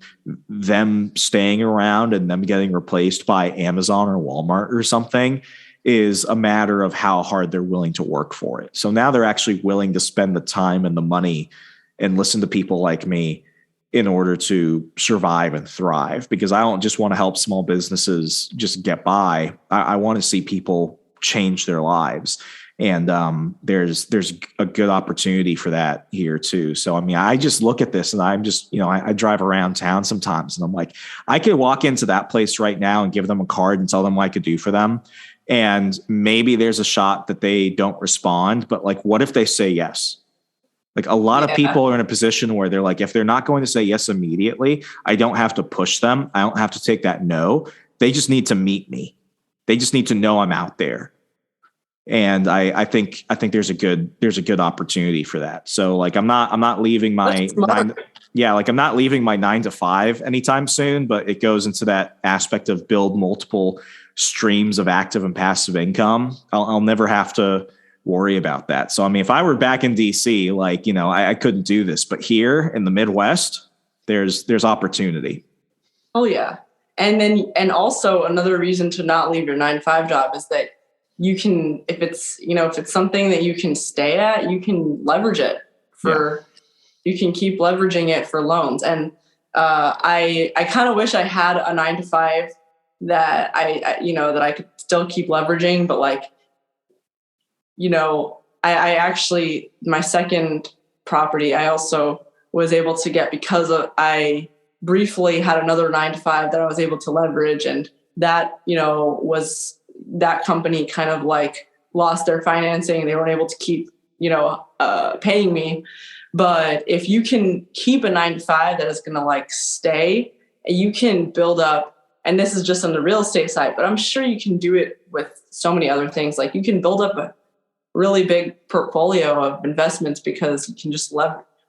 them staying around and them getting replaced by Amazon or Walmart or something is a matter of how hard they're willing to work for it. So now they're actually willing to spend the time and the money and listen to people like me in order to survive and thrive, because I don't just want to help small businesses just get by. I want to see people change their lives. And there's a good opportunity for that here too. So, I mean, I just look at this and I'm just, you know, I drive around town sometimes and I'm like, I could walk into that place right now and give them a card and tell them what I could do for them. And maybe there's a shot that they don't respond, but like, what if they say yes? Like a lot of people are in a position where they're like, if they're not going to say yes immediately, I don't have to push them. I don't have to take that no. They just need to meet me. They just need to know I'm out there. And I think there's a good opportunity for that. So like I'm not leaving my I'm not leaving my 9 to 5 anytime soon, but it goes into that aspect of build multiple streams of active and passive income. I'll never have to worry about that. So I mean, if I were back in DC, like, you know, I couldn't do this, but here in the Midwest, there's opportunity. Oh yeah. And also another reason to not leave your 9-to-5 job is that you can, if it's something that you can stay at, you can leverage it you can keep leveraging it for loans. And I kind of wish I had a 9-to-5 that that I could still keep leveraging, but like, I actually, my second property, I also was able to get because I briefly had another 9-to-5 that I was able to leverage. And that, was that company kind of like lost their financing. They weren't able to keep, paying me. But if you can keep a 9-to-5 that is going to like stay, you can build up, and this is just on the real estate side, but I'm sure you can do it with so many other things. Like you can build up a really big portfolio of investments because you can just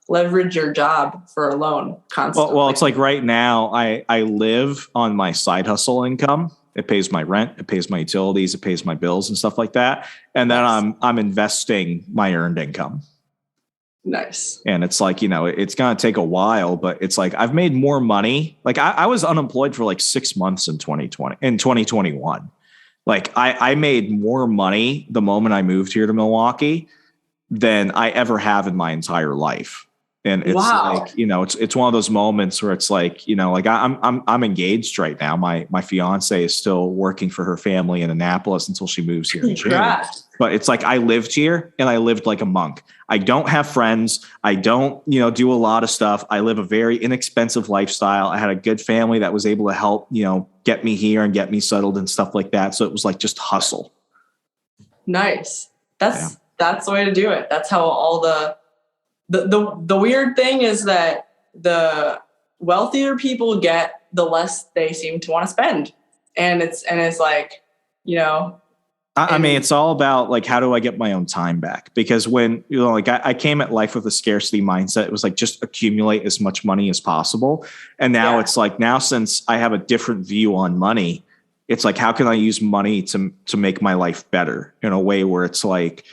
leverage your job for a loan constantly. Well, it's like right now I live on my side hustle income. It pays my rent, it pays my utilities, it pays my bills and stuff like that. And then I'm investing my earned income. Nice. And it's like, it's going to take a while, but it's like I've made more money. Like I was unemployed for like 6 months in 2021. Like I made more money the moment I moved here to Milwaukee than I ever have in my entire life. And it's like, it's one of those moments where it's like, like I'm engaged right now. My fiance is still working for her family in Annapolis until she moves here in June. But it's like I lived here and I lived like a monk. I don't have friends. I don't, do a lot of stuff. I live a very inexpensive lifestyle. I had a good family that was able to help, get me here and get me settled and stuff like that. So it was like just hustle. Nice. That's the way to do it. That's how all the weird thing is that the wealthier people get, the less they seem to want to spend. And it's like, I mean, it's all about like, how do I get my own time back? Because when, like I came at life with a scarcity mindset, it was like, just accumulate as much money as possible. And now it's like, now since I have a different view on money, it's like, how can I use money to make my life better in a way where it's like,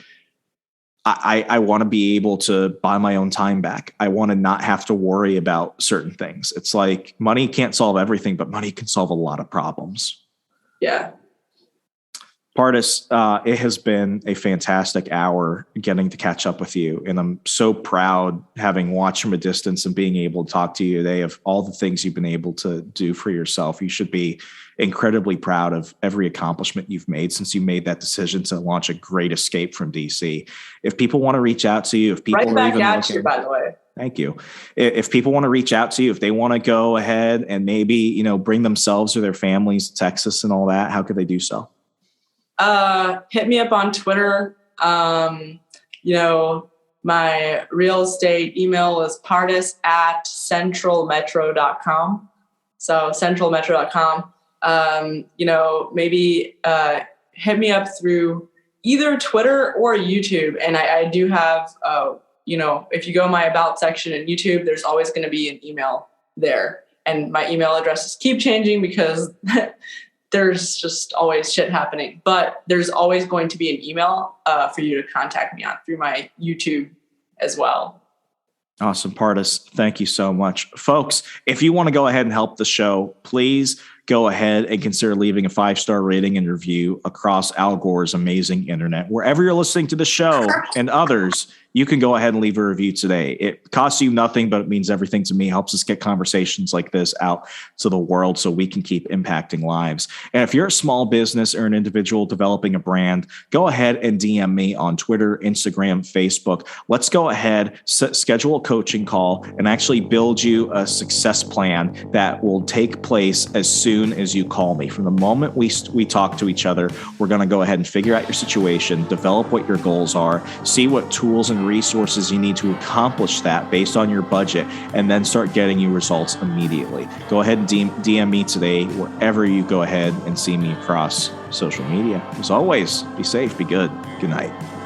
I want to be able to buy my own time back. I want to not have to worry about certain things. It's like money can't solve everything, but money can solve a lot of problems. Yeah. Pardes, it has been a fantastic hour getting to catch up with you. And I'm so proud, having watched from a distance and being able to talk to you today, of all the things you've been able to do for yourself. You should be incredibly proud of every accomplishment you've made since you made that decision to launch a great escape from DC. If people want to reach out to you, if people right back at you, by the way. Thank you. If people want to reach out to you, if they want to go ahead and maybe, bring themselves or their families to Texas and all that, how could they do so? Hit me up on Twitter. My real estate email is pardes@centralmetro.com. So centralmetro.com. Maybe hit me up through either Twitter or YouTube. And I do have, if you go my about section in YouTube, there's always going to be an email there. And my email addresses keep changing because there's just always shit happening. But there's always going to be an email for you to contact me on through my YouTube as well. Awesome, Pardes. Thank you so much. Folks, if you want to go ahead and help the show, please go ahead and consider leaving a 5-star rating and review across Al Gore's amazing internet. Wherever you're listening to the show and others, you can go ahead and leave a review today. It costs you nothing, but it means everything to me. Helps us get conversations like this out to the world so we can keep impacting lives. And if you're a small business or an individual developing a brand, go ahead and DM me on Twitter, Instagram, Facebook. Let's go ahead, schedule a coaching call, and actually build you a success plan that will take place as soon as you call me. From the moment we talk to each other, we're going to go ahead and figure out your situation, develop what your goals are, see what tools and resources you need to accomplish that based on your budget, and then start getting you results immediately. Go ahead and DM me today wherever you go ahead and see me across social media. As always, be safe, be good. Good night.